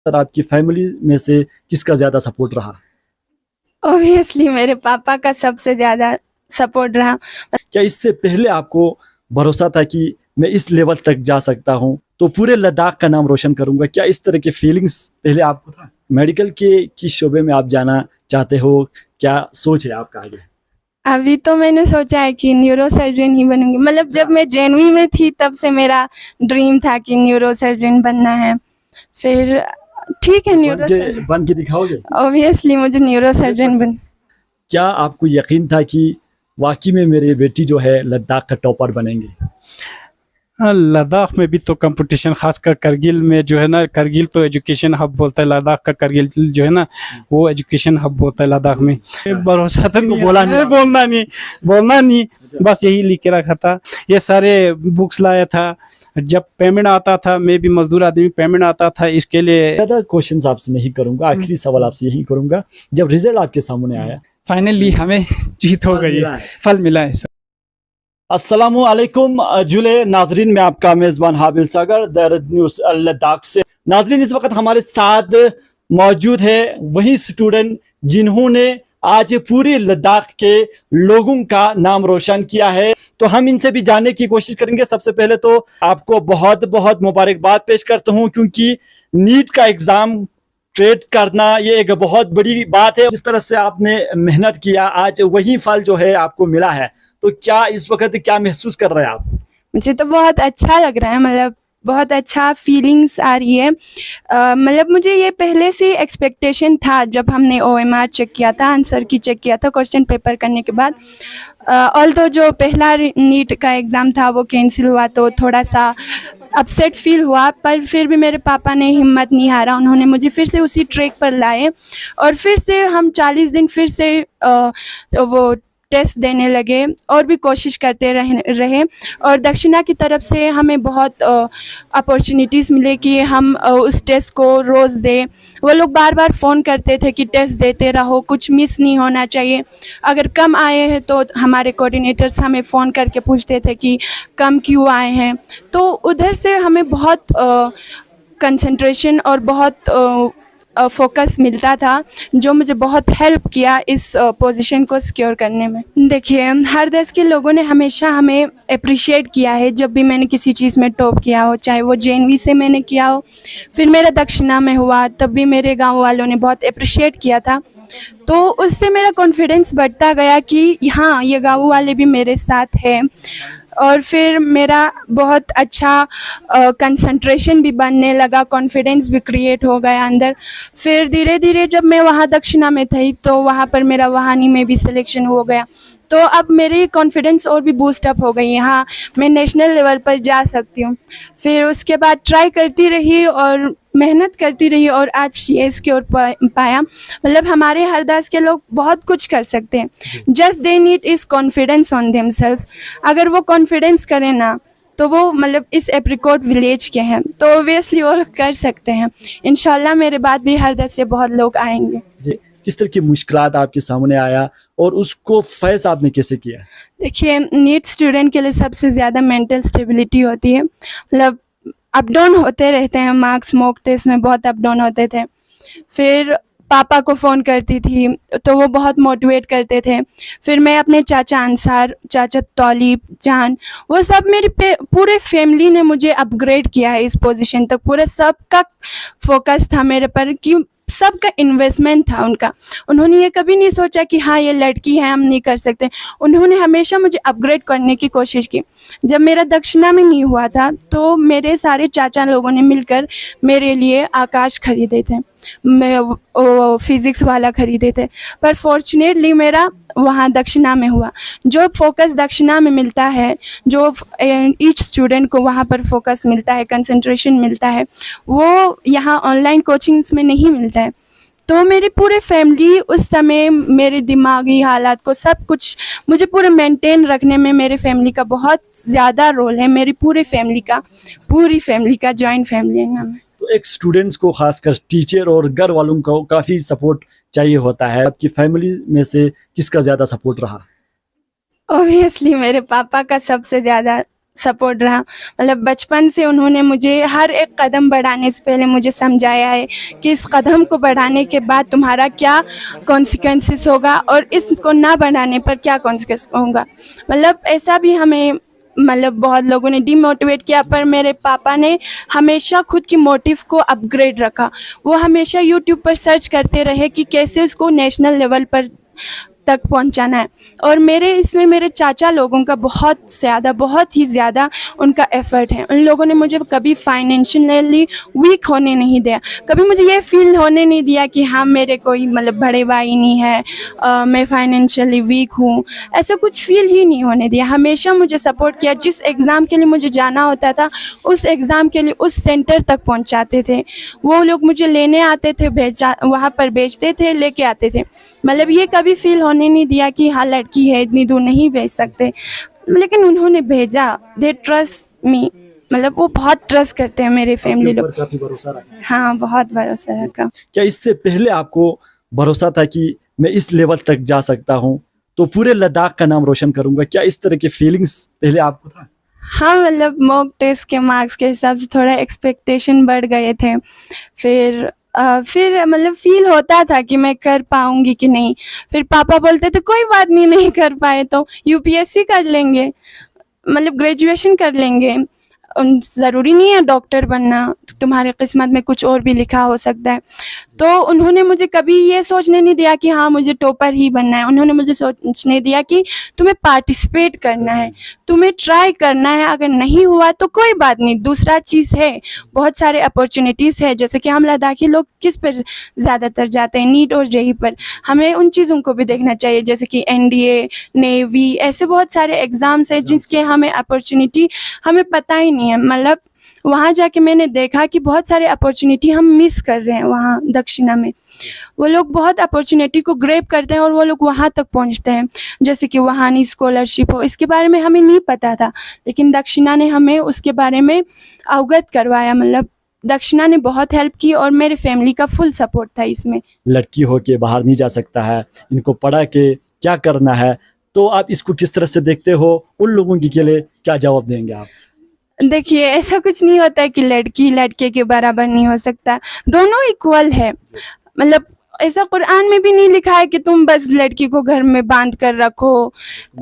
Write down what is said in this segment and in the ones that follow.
तर आपकी फैमिली में से किसका ज्यादा सपोर्ट रहा? ऑब्वियसली मेरे पापा का सबसे ज़्यादा सपोर्ट रहा। क्या इससे पहले आपको भरोसा था कि मैं इस लेवल तक जा सकता हूँ, तो पूरे लद्दाख का नाम रोशन करूंगा? क्या इस तरह के फीलिंग्स पहले आपको था? मेडिकल के किस शोबे में आप जाना चाहते हो? क्या सोच है आपका आगे? अभी तो मैंने सोचा है कि न्यूरो सर्जन ही बनूंगी। मतलब जब मैं जेएनवी में थी तब से मेरा ड्रीम था कि न्यूरो सर्जन बनना है। फिर ठीक है, न्यूरो सर्जन बन के दिखाओगे? ऑब्वियसली मुझे न्यूरो सर्जन बन। क्या आपको यकीन था कि वाकई में मेरी बेटी जो है लद्दाख का टॉपर बनेंगे? हाँ, लद्दाख में भी तो कंपटीशन, खासकर करगिल में जो है ना, करगिल तो एजुकेशन हब बोलता है, लद्दाख का करगिल जो है ना वो एजुकेशन हब होता है लद्दाख में। भरोसा तो नहीं, बोलना नहीं, बस यही लिख के रखा था। ये सारे बुक्स लाया था, जब पेमेंट आता था, मैं भी मजदूर आदमी, पेमेंट आता था इसके लिए। ज़्यादा क्वेश्चंस आपसे नहीं करूंगा, आखिरी सवाल आपसे यही करूंगा, जब रिजल्ट आपके सामने आया, फाइनली हमें जीत हो गई है, फल मिला है। अस्सलामुअलैकुम जुले नाजरीन, में आपका मेज़बान हाबिल सागर दर्द न्यूज़ लद्दाख से। नाजरीन, इस वक्त हमारे साथ मौजूद है वही स्टूडेंट जिन्होंने आज पूरे लद्दाख के लोगों का नाम रोशन किया है, तो हम इनसे भी जानने की कोशिश करेंगे। सबसे पहले तो आपको बहुत बहुत मुबारकबाद पेश करता हूँ, क्योंकि नीट का एग्ज़ाम ट्रेड करना ये एक बहुत बड़ी बात है। जिस तरह से आपने मेहनत किया, आज वही फल जो है आपको मिला है, तो क्या इस वक्त क्या महसूस कर रहे हैं आप? मुझे तो बहुत अच्छा लग रहा है, मतलब बहुत अच्छा फीलिंग्स आ रही है। मतलब मुझे ये पहले से एक्सपेक्टेशन था, जब हमने OMR चेक किया था, आंसर की चेक किया था क्वेश्चन पेपर करने के बाद। ऑल्दो जो पहला नीट का एग्ज़ाम था वो कैंसिल हुआ, तो थोड़ा सा अपसेट फील हुआ, पर फिर भी मेरे पापा ने हिम्मत नहीं हारा। उन्होंने मुझे फिर से उसी ट्रैक पर लाए और फिर से हम 40 दिन फिर से वो टेस्ट देने लगे और भी कोशिश करते रहे। और दक्षिणा की तरफ से हमें बहुत अपॉर्चुनिटीज़ मिले कि हम उस टेस्ट को रोज़ दें। वो लोग बार बार फ़ोन करते थे कि टेस्ट देते रहो, कुछ मिस नहीं होना चाहिए। अगर कम आए हैं तो हमारे कोऑर्डिनेटर्स हमें फ़ोन करके पूछते थे कि कम क्यों आए हैं। तो उधर से हमें बहुत कंसंट्रेशन और बहुत फोकस मिलता था, जो मुझे बहुत हेल्प किया इस पोजीशन को सिक्योर करने में। देखिए, हर देश के लोगों ने हमेशा हमें अप्रिशिएट किया है जब भी मैंने किसी चीज़ में टॉप किया हो, चाहे वो जेएनवी से मैंने किया हो, फिर मेरा दक्षिणा में हुआ, तब भी मेरे गांव वालों ने बहुत अप्रिशिएट किया था। तो उससे मेरा कॉन्फिडेंस बढ़ता गया कि हाँ, ये गांव वाले भी मेरे साथ हैं। और फिर मेरा बहुत अच्छा कंसंट्रेशन भी बनने लगा, कॉन्फिडेंस भी क्रिएट हो गया अंदर। फिर धीरे धीरे जब मैं वहाँ दक्षिणा में थी तो वहाँ पर मेरा वहानी में भी सिलेक्शन हो गया, तो अब मेरी कॉन्फिडेंस और भी बूस्ट अप हो गई है। हाँ, मैं नेशनल लेवल पर जा सकती हूँ। फिर उसके बाद ट्राई करती रही और मेहनत करती रही और आज ये सिक्योर पाया। मतलब हमारे हरदास के लोग बहुत कुछ कर सकते हैं, just they need is confidence on themselves. अगर वो कॉन्फिडेंस करें ना, तो वो मतलब इस एप्रिकॉट विलेज के हैं, तो ऑब्वियसली वो कर सकते हैं। इंशाल्लाह मेरे बाद भी हरदास से बहुत लोग आएंगे। जी, किस तरह की मुश्किलात आपके सामने आया और उसको फेस आपने कैसे किया? देखिए, नीट स्टूडेंट के लिए सबसे ज़्यादा मेंटल स्टेबिलिटी होती है। मतलब अप डाउन होते रहते हैं, मार्क्स मॉक टेस्ट में बहुत अप डाउन होते थे। फिर पापा को फ़ोन करती थी तो वो बहुत मोटिवेट करते थे। फिर मैं अपने चाचा अंसार, चाचा तौलीब जान, वो सब मेरी पूरे फैमिली ने मुझे अपग्रेड किया है इस पोजीशन तक। पूरा सबका फोकस था मेरे पर, कि सबका इन्वेस्टमेंट था उनका। उन्होंने ये कभी नहीं सोचा कि हाँ ये लड़की है, हम नहीं कर सकते। उन्होंने हमेशा मुझे अपग्रेड करने की कोशिश की। जब मेरा दक्षिणा में नहीं हुआ था तो मेरे सारे चाचा लोगों ने मिलकर मेरे लिए आकाश खरीदे थे, फिज़िक्स वाला खरीदे थे, पर फॉर्चुनेटली मेरा वहाँ दक्षिणा में हुआ। जो फोकस दक्षिणा में मिलता है, जो ईच स्टूडेंट को वहाँ पर फोकस मिलता है, कंसंट्रेशन मिलता है, वो यहाँ ऑनलाइन कोचिंग्स में नहीं मिलता है। तो मेरी पूरे फैमिली उस समय मेरे दिमागी हालात को सब कुछ मुझे पूरे मेंटेन रखने में मेरे फैमिली का बहुत ज़्यादा रोल है। मेरी पूरी फैमिली का जॉइंट फैमिली है ना। तो एक स्टूडेंट्स को, खासकर टीचर और घर वालों को काफ़ी सपोर्ट चाहिए होता है, आपकी फैमिली में से किसका ज़्यादा सपोर्ट रहा? ऑब्वियसली मेरे पापा का सबसे ज़्यादा सपोर्ट रहा। मतलब बचपन से उन्होंने मुझे हर एक कदम बढ़ाने से पहले मुझे समझाया है कि इस कदम को बढ़ाने के बाद तुम्हारा क्या कॉन्सिक्वेंसेस होगा और इसको ना बढ़ाने पर क्या कॉन्सिक्वेंस होगा। मतलब ऐसा भी हमें मतलब बहुत लोगों ने डिमोटिवेट किया, पर मेरे पापा ने हमेशा खुद की मोटिव को अपग्रेड रखा। वो हमेशा यूट्यूब पर सर्च करते रहे कि कैसे उसको नेशनल लेवल पर तक पहुंचाना है। और मेरे इसमें मेरे चाचा लोगों का बहुत ही ज़्यादा उनका एफ़र्ट है। उन लोगों ने मुझे कभी फाइनेंशियली वीक होने नहीं दिया, कभी मुझे ये फील होने नहीं दिया कि हाँ मेरे कोई मतलब बड़े भाई नहीं है, मैं फाइनेंशियली वीक हूँ, ऐसा कुछ फील ही नहीं होने दिया। हमेशा मुझे सपोर्ट किया। जिस एग्ज़ाम के लिए मुझे जाना होता था उस एग्ज़ाम के लिए उस सेंटर तक पहुँचाते थे। वो लोग मुझे लेने आते थे, वहाँ पर भेजते थे, लेके आते थे। मतलब ये कभी फील होने नहीं दिया कि हाँ लड़की है इतनी दूर नहीं भेज सकते, लेकिन उन्होंने भेजा। दे ट्रस्ट मी, मतलब वो बहुत ट्रस्ट करते हैं मेरे फैमिली लोग। काफी भरोसा रखा। हाँ बहुत भरोसा रखा। क्या इससे पहले आपको भरोसा था कि मैं इस लेवल तक जा सकता हूँ तो पूरे लद्दाख का नाम रोशन करूंगा? क्या इस तरह के फीलिंग्स पहले आपको था? हाँ मतलब मॉक टेस्ट के मार्क्स के हिसाब से थोड़ा एक्सपेक्टेशन बढ़ गए थे। फिर मतलब फील होता था कि मैं कर पाऊंगी कि नहीं। फिर पापा बोलते थे कोई बात नहीं, नहीं कर पाए तो यूपीएससी कर लेंगे, मतलब ग्रेजुएशन कर लेंगे, ज़रूरी नहीं है डॉक्टर बनना, तुम्हारे किस्मत में कुछ और भी लिखा हो सकता है। तो उन्होंने मुझे कभी ये सोचने नहीं दिया कि हाँ मुझे टॉपर ही बनना है। उन्होंने मुझे सोचने दिया कि तुम्हें पार्टिसिपेट करना है, तुम्हें ट्राई करना है, अगर नहीं हुआ तो कोई बात नहीं, दूसरा चीज़ है, बहुत सारे अपॉर्चुनिटीज़ है। जैसे कि हम लद्दाखी लोग किस पर ज़्यादातर जाते हैं, नीट और जेई पर, हमें उन चीज़ों को भी देखना चाहिए। जैसे कि एनडीए, नेवी, ऐसे बहुत सारे एग्ज़ाम्स हैं जिसके हमें अपॉर्चुनिटी हमें पता ही नहीं है। मतलब वहाँ जाके मैंने देखा कि बहुत सारे अपॉर्चुनिटी हम मिस कर रहे हैं। वहाँ दक्षिणा में वो लोग बहुत अपॉर्चुनिटी को ग्रैब करते हैं और वो लोग वहाँ तक पहुँचते हैं। जैसे कि वहानी स्कॉलरशिप हो, इसके बारे में हमें नहीं पता था, लेकिन दक्षिणा ने हमें उसके बारे में अवगत करवाया। मतलब दक्षिणा ने बहुत हेल्प की और मेरे फैमिली का फुल सपोर्ट था इसमें। लड़की हो के बाहर नहीं जा सकता है, इनको पढ़ा के क्या करना है, तो आप इसको किस तरह से देखते हो? उन लोगों के लिए क्या जवाब देंगे आप? देखिए ऐसा कुछ नहीं होता है कि लड़की लड़के के बराबर नहीं हो सकता, दोनों इक्वल है। मतलब ऐसा कुरान में भी नहीं लिखा है कि तुम बस लड़की को घर में बांध कर रखो।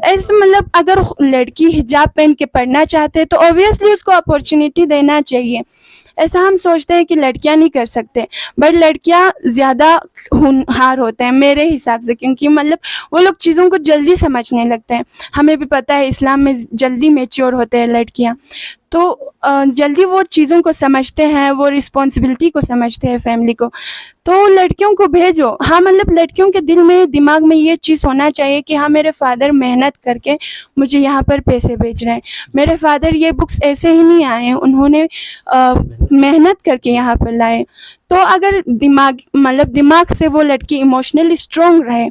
ऐसे मतलब अगर लड़की हिजाब पहन के पढ़ना चाहते हैं तो ऑब्वियसली उसको अपॉर्चुनिटी देना चाहिए। ऐसा हम सोचते हैं कि लड़कियां नहीं कर सकते, बट लड़कियां ज़्यादा होनहार होते हैं मेरे हिसाब से, क्योंकि मतलब वो लोग चीज़ों को जल्दी समझने लगते हैं। हमें भी पता है इस्लाम में जल्दी मैच्योर होते हैं लड़कियां, तो जल्दी वो चीज़ों को समझते हैं, वो रिस्पॉन्सिबिलिटी को समझते हैं फैमिली को। तो लड़कियों को भेजो। हाँ मतलब लड़कियों के दिल में दिमाग में ये चीज़ होना चाहिए कि हाँ मेरे फादर मेहनत करके मुझे यहाँ पर पैसे भेज रहे हैं, मेरे फादर ये बुक्स ऐसे ही नहीं आए हैं, उन्होंने मेहनत करके यहाँ पर लाए। तो अगर दिमाग से वो लड़की इमोशनली स्ट्रॉन्ग रहे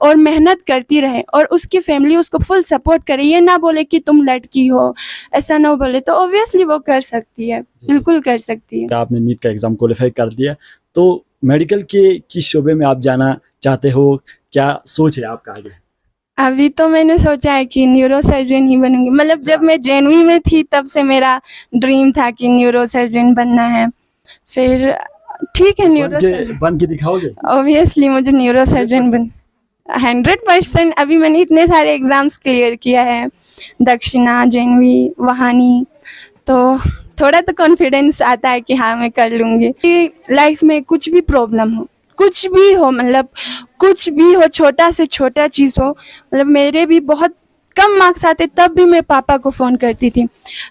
और मेहनत करती रहे और उसकी फैमिली उसको फुल सपोर्ट करे, ये ना बोले कि तुम लड़की हो, ऐसा ना बोले, तो ऑब्वियसली वो कर सकती है, बिल्कुल कर सकती है। आपने नीट का एग्जाम क्वालिफाई कर लिया, तो मेडिकल के किस शोबे में आप जाना चाहते हो? क्या सोच है आपका आगे? अभी तो मैंने सोचा है कि न्यूरो सर्जन ही बनूंगी। मतलब जब मैं जेनवी में थी तब से मेरा ड्रीम था कि न्यूरो सर्जन बनना है। फिर ठीक है, न्यूरो बन के दिखाओगे? ऑब्वियसली मुझे न्यूरो सर्जन 100%। अभी मैंने इतने सारे एग्जाम्स क्लियर किया है, दक्षिणा, जेनवी, वहानी, तो थोड़ा तो कॉन्फिडेंस आता है कि हाँ मैं कर लूँगी। लाइफ में कुछ भी प्रॉब्लम हो, कुछ भी हो, मतलब कुछ भी हो, छोटा से छोटा चीज़ हो, मतलब मेरे भी बहुत कम मार्क्स आते तब भी मैं पापा को फ़ोन करती थी।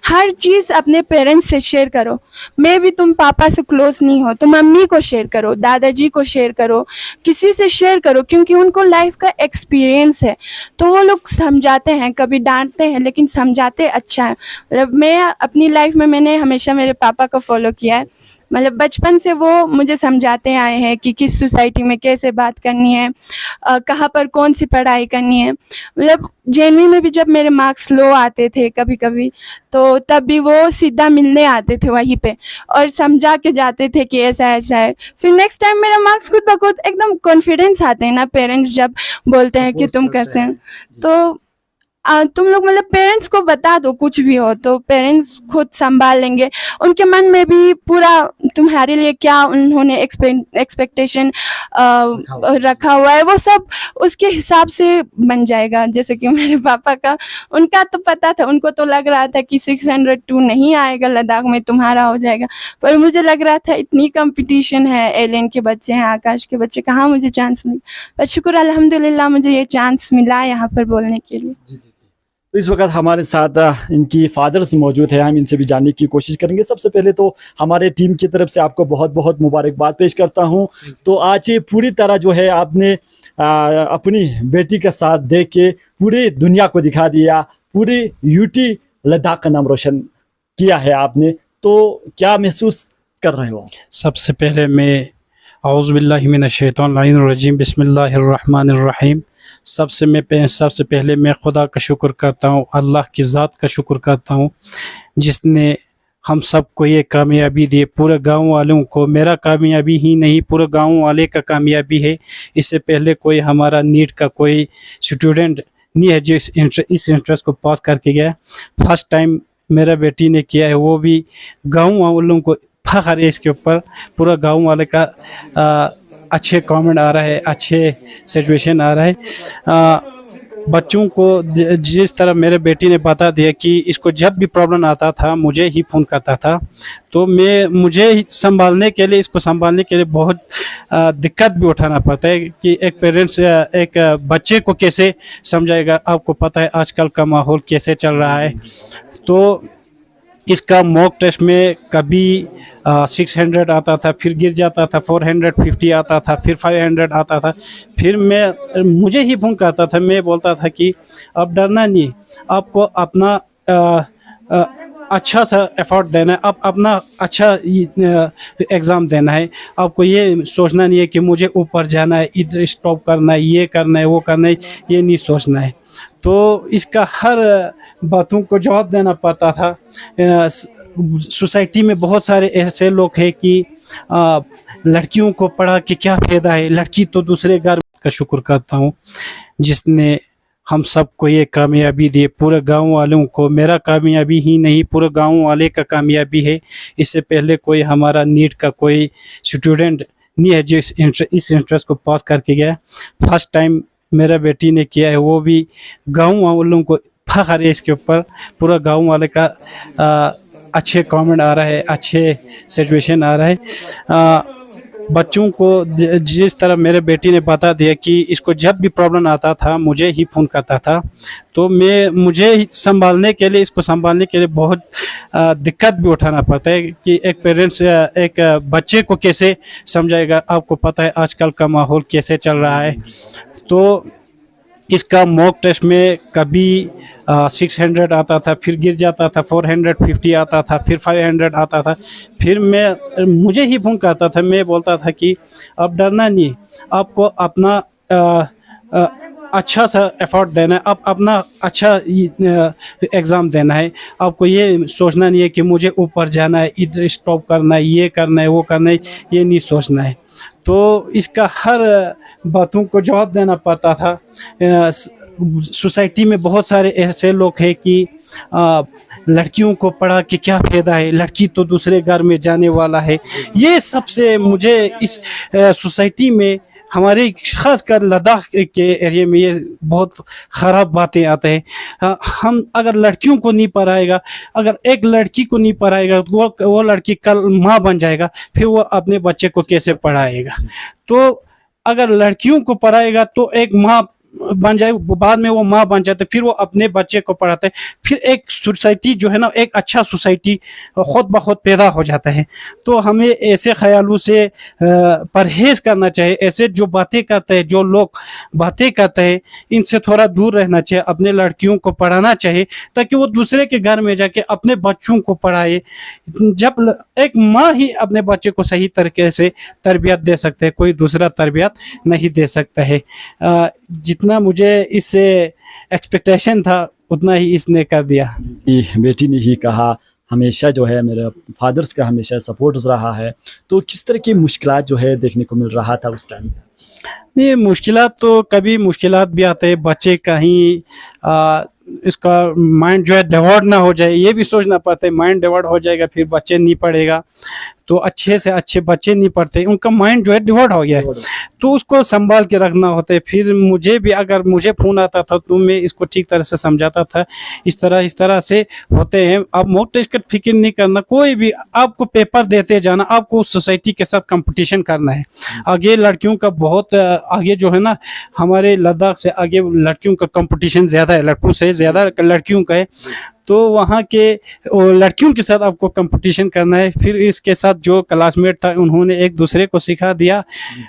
हर चीज़ अपने पेरेंट्स से शेयर करो। मैं भी तुम पापा से क्लोज नहीं हो तो मम्मी को शेयर करो, दादाजी को शेयर करो, किसी से शेयर करो, क्योंकि उनको लाइफ का एक्सपीरियंस है। तो वो लोग समझाते हैं, कभी डांटते हैं लेकिन समझाते अच्छा है। मतलब मैं अपनी लाइफ में मैंने हमेशा मेरे पापा को फॉलो किया है। मतलब बचपन से वो मुझे समझाते आए हैं कि किस सोसाइटी में कैसे बात करनी है, कहाँ पर कौन सी पढ़ाई करनी है। मतलब जेएनवी में भी जब मेरे मार्क्स लो आते थे कभी कभी, तो तब भी वो सीधा मिलने आते थे वहीं पे और समझा के जाते थे कि ऐसा ऐसा है। फिर नेक्स्ट टाइम मेरा मार्क्स खुद ब खुद एकदम कॉन्फिडेंस आते हैं ना, पेरेंट्स जब बोलते हैं कि तुम कर सकते हैं। तो तुम लोग मतलब पेरेंट्स को बता दो कुछ भी हो तो पेरेंट्स खुद संभाल लेंगे। उनके मन में भी पूरा तुम्हारे लिए क्या उन्होंने एक्सपेक्टेशन रखा हुआ है वो सब उसके हिसाब से बन जाएगा। जैसे कि मेरे पापा का, उनका तो पता था, उनको तो लग रहा था कि 602 नहीं आएगा लद्दाख में, तुम्हारा हो जाएगा। पर मुझे लग रहा था इतनी कंपटीशन है, एलियन के बच्चे हैं, आकाश के बच्चे, कहाँ मुझे चांस मिलेगा। पर शुक्र अल्हम्दुलिल्लाह मुझे ये चांस मिला यहाँ पर बोलने के लिए। तो इस वक्त हमारे साथ इनकी फादर्स मौजूद है, हम इनसे भी जानने की कोशिश करेंगे। सबसे पहले तो हमारे टीम की तरफ से आपको बहुत बहुत मुबारकबाद पेश करता हूं। तो आज ये पूरी तरह जो है आपने अपनी बेटी का साथ दे के पूरी दुनिया को दिखा दिया, पूरी यूटी लद्दाख का नाम रोशन किया है आपने। तो क्या महसूस कर रहे हो? सबसे पहले मैं औज़ु बिल्लाहि मिनश शैतानिर रजीम बिस्मिल्लाहिर्रहमानिर्रहीम। सबसे पहले मैं खुदा का शुक्र करता हूँ, अल्लाह की ज़ात का शुक्र करता हूँ जिसने हम सबको ये कामयाबी दी। पूरे गांव वालों को, मेरा कामयाबी ही नहीं पूरे गांव वाले का कामयाबी है। इससे पहले कोई हमारा नीट का कोई स्टूडेंट नहीं है जो इस इंट्रेंस को पास करके गया। फर्स्ट टाइम मेरा बेटी ने किया है, वो भी गांव वालों को फख्र है इसके ऊपर। पूरा गांव वाले का अच्छे कमेंट आ रहा है, अच्छे सिचुएशन आ रहा है। बच्चों को जिस तरह मेरे बेटी ने बता दिया कि इसको जब भी प्रॉब्लम आता था मुझे ही फ़ोन करता था, तो मुझे ही संभालने के लिए, इसको संभालने के लिए बहुत दिक्कत भी उठाना पड़ता है कि एक पेरेंट्स एक बच्चे को कैसे समझाएगा। आपको पता है आजकल का माहौल कैसे चल रहा है। तो इसका मॉक टेस्ट में कभी 600 आता था, फिर गिर जाता था, 450 आता था, फिर 500 आता था। फिर मुझे ही फ़ोन करता था, मैं बोलता था कि अब डरना नहीं, आपको अपना अच्छा सा एफर्ट देना है, अब अपना अच्छा एग्ज़ाम देना है। आपको ये सोचना नहीं है कि मुझे ऊपर जाना है, इधर स्टॉप करना है, ये करना है, वो करना है, ये नहीं सोचना है। तो इसका हर बातों को जवाब देना पड़ता था। सोसाइटी में बहुत सारे ऐसे लोग हैं कि लड़कियों को पढ़ा के क्या फ़ायदा है, लड़की तो दूसरे घर का शुक्र करता हूँ जिसने हम सबको ये कामयाबी दी। पूरे गांव वालों को, मेरा कामयाबी ही नहीं पूरे गांव वाले का कामयाबी है। इससे पहले कोई हमारा नीट का कोई स्टूडेंट नहीं है जो इस इंट्रेंस को पास करके गया। फर्स्ट टाइम मेरा बेटी ने किया है, वो भी गांव वालों को फख्र है इसके ऊपर। पूरा गांव वाले का अच्छे कमेंट आ रहा है, अच्छे सिचुएशन आ रहा है। बच्चों को जिस तरह मेरे बेटी ने बता दिया कि इसको जब भी प्रॉब्लम आता था मुझे ही फ़ोन करता था, तो मुझे संभालने के लिए, इसको संभालने के लिए बहुत दिक्कत भी उठाना पड़ता है कि एक पेरेंट्स एक बच्चे को कैसे समझाएगा। आपको पता है आजकल का माहौल कैसे चल रहा है। तो इसका मॉक टेस्ट में कभी 600 आता था, फिर गिर जाता था, 450 आता था, फिर 500 आता था। फिर मुझे ही फ़ोन करता था, मैं बोलता था कि अब डरना नहीं, आपको अपना अच्छा सा एफर्ट देना है, अब अपना अच्छा एग्ज़ाम देना है। आपको ये सोचना नहीं है कि मुझे ऊपर जाना है, इधर स्टॉप करना है, ये करना है, वो करना है, ये नहीं सोचना है। तो इसका हर बातों को जवाब देना पड़ता था। सोसाइटी में बहुत सारे ऐसे लोग हैं कि लड़कियों को पढ़ा के क्या फ़ायदा है, लड़की तो दूसरे घर में जाने वाला है। ये सबसे मुझे इस सोसाइटी में, हमारे खासकर लद्दाख के एरिया में ये बहुत ख़राब बातें आते हैं। हम अगर लड़कियों को नहीं पढ़ाएगा, अगर एक लड़की को नहीं पढ़ाएगा तो वो लड़की कल माँ बन जाएगा, फिर वो अपने बच्चे को कैसे पढ़ाएगा। तो अगर लड़कियों को पढ़ाएगा तो एक माँ बन जाए, बाद में वो माँ बन जाते, फिर वो अपने बच्चे को पढ़ाते, फिर एक सोसाइटी जो है ना, एक अच्छा सोसाइटी खुद ब खुद पैदा हो जाता है। तो हमें ऐसे ख्यालों से परहेज़ करना चाहिए। ऐसे जो बातें करते हैं, जो लोग बातें करते हैं, इनसे थोड़ा दूर रहना चाहिए। अपने लड़कियों को पढ़ाना चाहिए ताकि वो दूसरे के घर में जाके अपने बच्चों को पढ़ाए। जब एक माँ ही अपने बच्चे को सही तरीके से तरबियत दे सकते हैं, कोई दूसरा तरबियत नहीं दे सकता है। जितना मुझे इससे एक्सपेक्टेशन था उतना ही इसने कर दिया। बेटी ने ही कहा, हमेशा जो है मेरे फादर्स का हमेशा सपोर्ट रहा है। तो किस तरह की मुश्किलात जो है देखने को मिल रहा था उस टाइम? नहीं, मुश्किलात तो कभी मुश्किलात भी आते हैं। बच्चे कहीं इसका माइंड जो है डिवर्ट ना हो जाए, ये भी सोचना पड़ता है। माइंड डिवर्ट हो जाएगा फिर बच्चे नहीं पढ़ेगा, तो अच्छे से अच्छे बच्चे नहीं पढ़ते, उनका माइंड जो है डिवर्ट हो गया है, तो उसको संभाल के रखना होता है। फिर मुझे भी अगर मुझे फ़ोन आता था तो मैं इसको ठीक तरह से समझाता था, इस तरह से होते हैं। आप मॉक टेस्ट का फिक्र नहीं करना, कोई भी आपको पेपर देते जाना, आपको उस सोसाइटी के साथ कंपटीशन करना है। आगे लड़कियों का बहुत आगे जो है ना, हमारे लद्दाख से आगे लड़कियों का कंपटीशन ज़्यादा है, लड़कों से ज़्यादा लड़कियों का है, तो वहाँ के लड़कियों के साथ आपको कंपटीशन करना है। फिर इसके साथ जो क्लासमेट था उन्होंने एक दूसरे को सिखा दिया,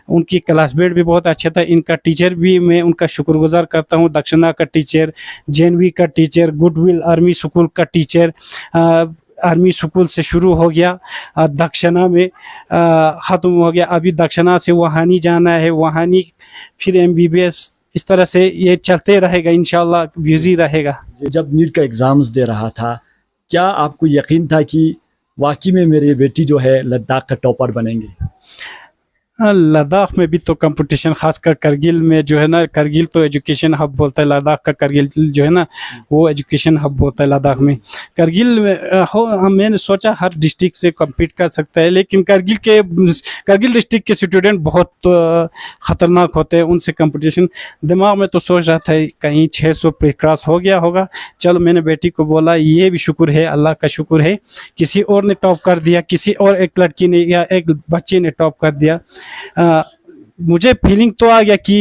उनकी क्लासमेट भी बहुत अच्छा था, इनका टीचर भी मैं उनका शुक्रगुजार करता हूँ। दक्षिणा का टीचर, जेनवी का टीचर, गुडविल आर्मी स्कूल का टीचर, आर्मी स्कूल से शुरू हो गया, दक्षिणा में ख़त्म हो गया, अभी दक्षिणा से वहानी जाना है, वहानी फिर MBBS, इस तरह से ये चलते रहेगा, इंशाल्लाह बिजी रहेगा। जब नीट का एग्ज़ाम्स दे रहा था, क्या आपको यकीन था कि वाकई में मेरी बेटी जो है लद्दाख का टॉपर बनेंगे? लद्दाख में भी तो कंपटीशन, खासकर करगिल में जो है ना, करगिल तो एजुकेशन हब बोलता है, लद्दाख का करगिल जो है ना वो एजुकेशन हब होता है लद्दाख में। करगिल में मैंने सोचा हर डिस्ट्रिक्ट से कम्पीट कर सकता है, लेकिन करगिल डिस्ट्रिक्ट के स्टूडेंट बहुत ख़तरनाक होते हैं, उनसे कंपटीशन दिमाग में तो सोच रहा था कहीं 600 पे क्रॉस हो गया होगा। चलो मैंने बेटी को बोला ये भी शुक्र है, अल्लाह का शुक्र है, किसी और ने टॉप कर दिया, किसी और एक लड़की ने या एक बच्चे ने टॉप कर दिया। मुझे फीलिंग तो आ गया कि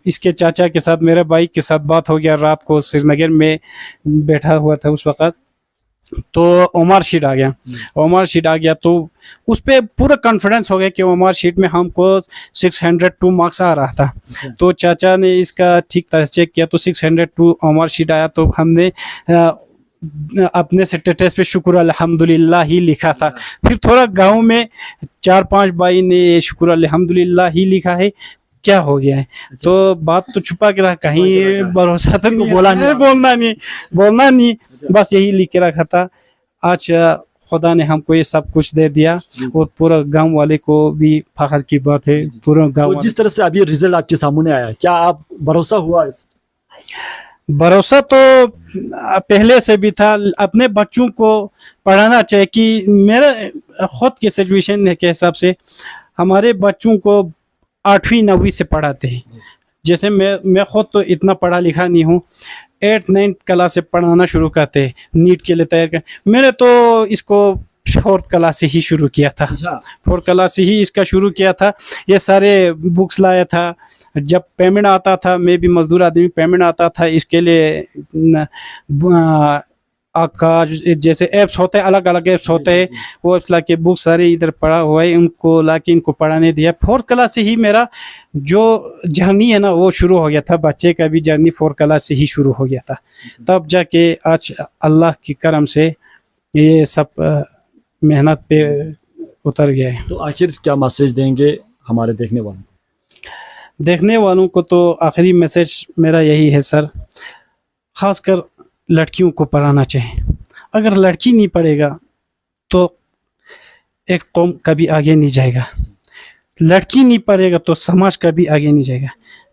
इसके चाचा के साथ, मेरे भाई के साथ बात हो गया, रात को श्रीनगर में बैठा हुआ था उस वक़्त, तो ओमार शीट आ गया। ओमार शीट आ गया तो उस पर पूरा कॉन्फिडेंस हो गया कि ओमार शीट में हमको 602 मार्क्स आ रहा था। तो चाचा ने इसका ठीक तरह चेक किया तो 602 ओमार शीट आया, तो हमने अपने स्टेटस पे शुक्र अल्हम्दुलिल्लाह ही लिखा था। फिर थोड़ा गांव में 4-5 भाई ने शुक्र अल्हम्दुलिल्लाह ही लिखा है, क्या हो गया है, तो बात तो छुपा के रहा, कहीं भरोसा तो नहीं, बोलना नहीं, बस यही लिख के रखा था। आज खुदा ने हमको ये सब कुछ दे दिया और पूरा गांव वाले को भी फख्र की बात है, पूरा गांव। जिस तरह से अभी रिजल्ट आपके सामने आया, क्या आप भरोसा हुआ? भरोसा तो पहले से भी था, अपने बच्चों को पढ़ाना चाहिए कि मेरा खुद की सिचुएशन के हिसाब से हमारे बच्चों को 8वीं 9वीं से पढ़ाते हैं। जैसे मैं खुद तो इतना पढ़ा लिखा नहीं हूँ, 8-9 क्लास से पढ़ाना शुरू करते हैं, नीट के लिए तैयार कर। मैंने तो इसको 4th क्लास से ही शुरू किया था, 4th क्लास से ही इसका शुरू किया था। ये सारे बुक्स लाया था, जब पेमेंट आता था, मैं भी मजदूर आदमी, पेमेंट आता था इसके लिए का जैसे ऐप्स होते हैं, अलग अलग ऐप्स होते हैं, वो ऐप्स लाके बुक सारे इधर पढ़ा हुआ है, उनको लाके इनको पढ़ाने दिया। 4th क्लास से ही मेरा जो जर्नी है ना वो शुरू हो गया था, बच्चे का भी जर्नी 4th क्लास से ही शुरू हो गया था। तब जाके आज अल्लाह की करम से ये सब मेहनत पे उतर गया है। तो आखिर क्या मैसेज देंगे हमारे देखने वालों को? तो आखिरी मैसेज मेरा यही है सर, ख़ासकर लड़कियों को पढ़ाना चाहिए। अगर लड़की नहीं पढ़ेगा तो एक कौम कभी आगे नहीं जाएगा, लड़की नहीं पढ़ेगा तो समाज कभी आगे नहीं जाएगा।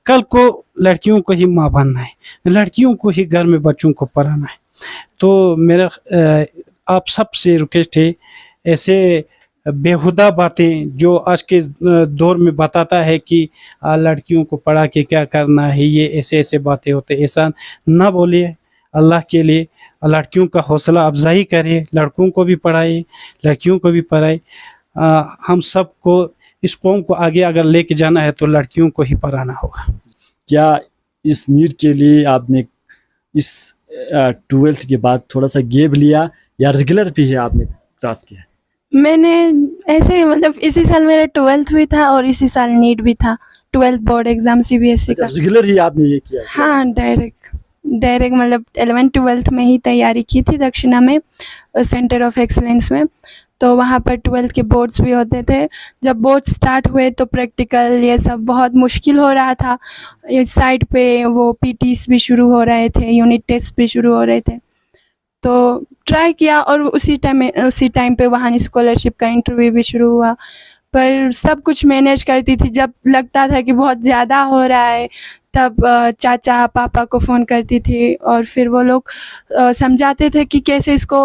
कल को लड़कियों को ही माँ बनना है, लड़कियों को ही घर में बच्चों को पढ़ाना है। तो मेरा आप सबसे रिक्वेस्ट है, ऐसे बेहुदा बातें जो आज के दौर में बताता है कि लड़कियों को पढ़ा के क्या करना है, ये ऐसे बातें होते, ऐसा ना बोलिए। अल्लाह के लिए लड़कियों का हौसला अफजाई करिए, लड़कों को भी पढ़ाइए, लड़कियों को भी पढ़ाइए। हम सबको इस कौम को आगे अगर लेके जाना है तो लड़कियों को ही पढ़ाना होगा। क्या इस नीट के लिए आपने इस 12th के बाद थोड़ा सा गैप लिया या रेगुलर भी है आपने क्लास किया? मैंने ऐसे मतलब इसी साल मेरा 12th भी था और इसी साल नीट भी था, 12th बोर्ड एग्जाम CBSE का। रेगुलर ही आपने ये किया? हाँ, डायरेक्ट मतलब 11th 12th में ही तैयारी की थी दक्षिणा में, सेंटर ऑफ एक्सीलेंस में। तो वहाँ पर 12th के बोर्ड्स भी होते थे। जब बोर्ड स्टार्ट हुए तो प्रैक्टिकल ये सब बहुत मुश्किल हो रहा था, इस साइड पे वो PTs भी शुरू हो रहे थे, यूनिट टेस्ट भी शुरू हो रहे थे। तो ट्राई किया और उसी टाइम पे वहाँ स्कॉलरशिप का इंटरव्यू भी शुरू हुआ। पर सब कुछ मैनेज करती थी। जब लगता था कि बहुत ज़्यादा हो रहा है तब चाचा पापा को फ़ोन करती थी और फिर वो लोग समझाते थे कि कैसे इसको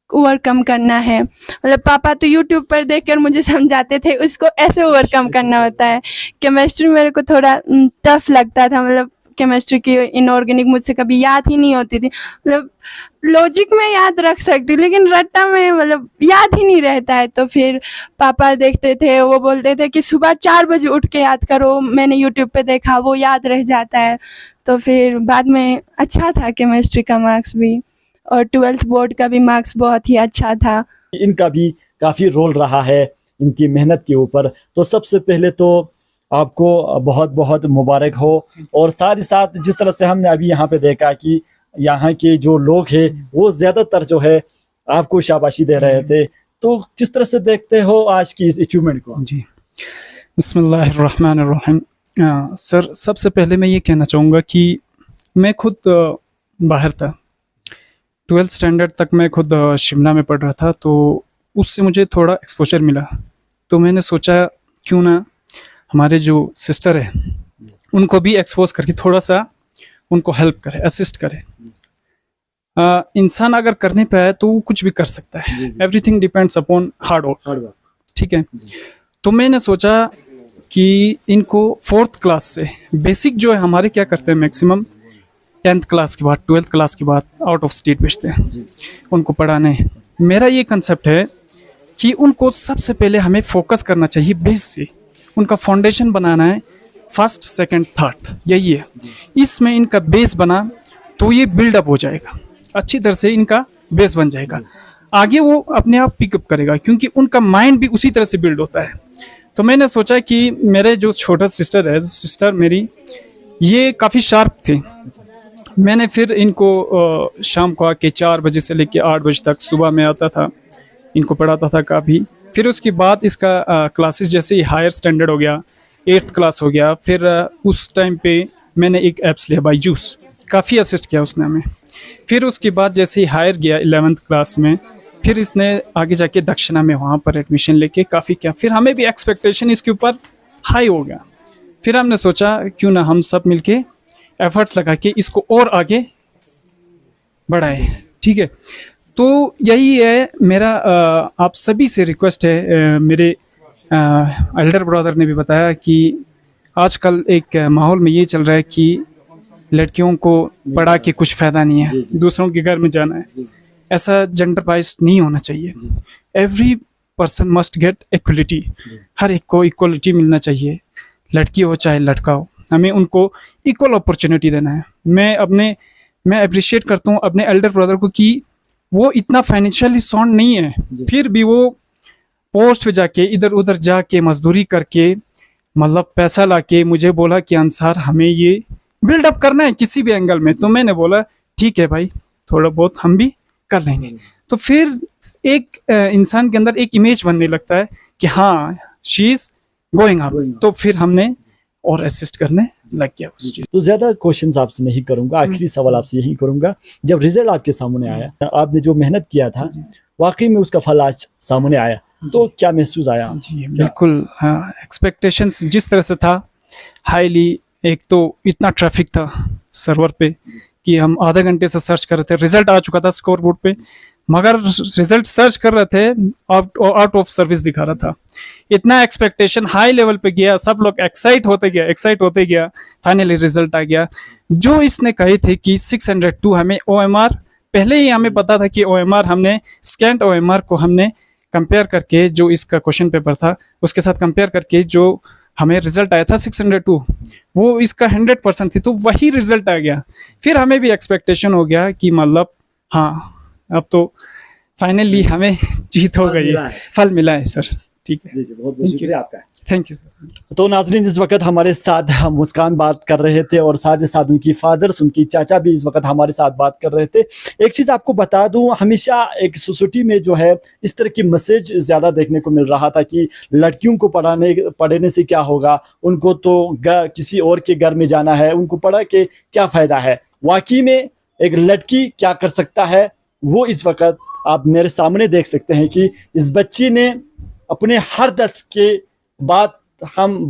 ओवरकम करना है। मतलब पापा तो यूट्यूब पर देखकर मुझे समझाते थे उसको ऐसे ओवरकम करना होता है। केमिस्ट्री मेरे को थोड़ा टफ लगता था, मतलब केमिस्ट्री की इनऑर्गेनिक मुझसे कभी याद ही नहीं होती थी। मतलब लॉजिक में याद रख सकती हूँ लेकिन रट्टा में मतलब याद ही नहीं रहता है। तो फिर पापा देखते थे, वो बोलते थे कि सुबह 4 बजे उठ के याद करो, मैंने यूट्यूब पे देखा, वो याद रह जाता है। तो फिर बाद में अच्छा था केमिस्ट्री का मार्क्स भी, और 12th बोर्ड का भी मार्क्स बहुत ही अच्छा था। इनका भी काफ़ी रोल रहा है इनकी मेहनत के ऊपर। तो सबसे पहले तो आपको बहुत बहुत मुबारक हो, और साथ ही साथ जिस तरह से हमने अभी यहाँ पे देखा कि यहाँ के जो लोग हैं वो ज़्यादातर जो है आपको शाबाशी दे रहे थे, तो किस तरह से देखते हो आज की इस अचीवमेंट को? जी, बिस्मिल्लाहिर्रहमानिर्रहीम। सर, सबसे पहले मैं ये कहना चाहूँगा कि मैं खुद बाहर था। 12th स्टैंडर्ड तक मैं खुद शिमला में पढ़ रहा था, तो उससे मुझे थोड़ा एक्सपोजर मिला। तो मैंने सोचा क्यों ना हमारे जो सिस्टर है उनको भी एक्सपोज करके थोड़ा सा उनको हेल्प करे, असिस्ट करे। इंसान अगर करने पे आए तो वो कुछ भी कर सकता है। Everything depends upon hard work, ठीक है। तो मैंने सोचा कि इनको 4th क्लास से बेसिक जो है हमारे क्या करते हैं मैक्सिमम 10th क्लास के बाद 12th क्लास के बाद आउट ऑफ स्टेट भेजते हैं उनको पढ़ाने। मेरा ये कंसेप्ट है कि उनको सबसे पहले हमें फोकस करना चाहिए बेस से, उनका फाउंडेशन बनाना है, 1st, 2nd, 3rd, यही है। इसमें इनका बेस बना तो ये बिल्डअप हो जाएगा, अच्छी तरह से इनका बेस बन जाएगा, आगे वो अपने आप पिकअप करेगा क्योंकि उनका माइंड भी उसी तरह से बिल्ड होता है। तो मैंने सोचा कि मेरे जो छोटा सिस्टर मेरी ये काफ़ी शार्प थे। मैंने फिर इनको शाम को आके 4 बजे से लेके 8 बजे तक सुबह में आता था, इनको पढ़ाता था काफ़ी। फिर उसके बाद इसका क्लासेस जैसे ही हायर स्टैंडर्ड हो गया, 8th क्लास हो गया, फिर उस टाइम पे मैंने एक ऐप्स लिया बायजूस, काफ़ी असिस्ट किया उसने हमें। फिर उसके बाद जैसे ही हायर गया 11th क्लास में, फिर इसने आगे जाके दक्षिणा में वहाँ पर एडमिशन लेके काफ़ी किया। फिर हमें भी एक्सपेक्टेशन इसके ऊपर हाई हो गया। फिर हमने सोचा क्यों ना हम सब मिलके एफर्ट्स लगा के इसको और आगे बढ़ाए, ठीक है। तो यही है मेरा आप सभी से रिक्वेस्ट है। मेरे एल्डर ब्रदर ने भी बताया कि आजकल एक माहौल में ये चल रहा है कि लड़कियों को पढ़ा के कुछ फ़ायदा नहीं है, दूसरों के घर में जाना है। ऐसा जेंडर बाइस्ड नहीं होना चाहिए। Every person must get equality, हर एक को इक्वलिटी मिलना चाहिए, लड़की हो चाहे लड़का हो, हमें उनको इक्वल अपॉर्चुनिटी देना है। मैं अप्रिशिएट करता हूँ अपने एल्डर ब्रदर को कि वो इतना फाइनेंशियली साउंड नहीं है, फिर भी वो पोस्ट पे जाके इधर उधर जाके मजदूरी करके मतलब पैसा लाके मुझे बोला कि अंसार हमें ये बिल्डअप करना है किसी भी एंगल में। तो मैंने बोला ठीक है भाई, थोड़ा बहुत हम भी कर लेंगे। तो फिर एक इंसान के अंदर एक इमेज बनने लगता है कि हाँ शी इज गोइंग अप। तो फिर हमने और असिस्ट करने लग गया उस चीज। तो ज्यादा क्वेश्चंस आपसे नहीं करूंगा, आखिरी सवाल आपसे यही करूंगा, जब रिजल्ट आपके सामने आया, आपने जो मेहनत किया था वाकई में उसका फल आज सामने आया, तो क्या महसूस आया? जी बिल्कुल, एक्सपेक्टेशंस जिस तरह से था हाईली। एक तो इतना ट्रैफिक था सर्वर पे कि हम आधे घंटे से सर्च कर रहे थे, रिजल्ट आ चुका था स्कोर बोर्ड पे, मगर रिजल्ट सर्च कर रहे थे आउट ऑफ सर्विस दिखा रहा था। इतना एक्सपेक्टेशन हाई लेवल पे गया, सब लोग एक्साइट होते गया, फाइनली रिजल्ट आ गया। जो इसने कहे थे कि 602 हमें OMR, पहले ही हमें पता था कि OMR हमने स्कैंट OMR को हमने कंपेयर करके जो इसका क्वेश्चन पेपर था उसके साथ कंपेयर करके जो हमें रिजल्ट आया था 602, वो इसका 100% थी, तो वही रिजल्ट आ गया। फिर हमें भी एक्सपेक्टेशन हो गया कि मतलब हाँ अब तो फाइनली हमें जीत हो गई, फल मिला है सर। ठीक है, बहुत बहुत शुक्रिया आपका। Thank you sir. तो नाजरीन, इस वक्त हमारे साथ मुस्कान बात कर रहे थे और साथ ही साथ उनकी फादर्स, उनकी चाचा भी इस वक्त हमारे साथ बात कर रहे थे। एक चीज़ आपको बता दूं, हमेशा एक सोसाइटी में जो है इस तरह की मैसेज ज़्यादा देखने को मिल रहा था कि लड़कियों को पढ़ने से क्या होगा, उनको तो किसी और के घर में जाना है, उनको पढ़ा के क्या फ़ायदा है। वाकई में एक लड़की क्या कर सकता है वो इस वक्त आप मेरे सामने देख सकते हैं कि इस बच्ची ने अपने हर दर्स के बाद हम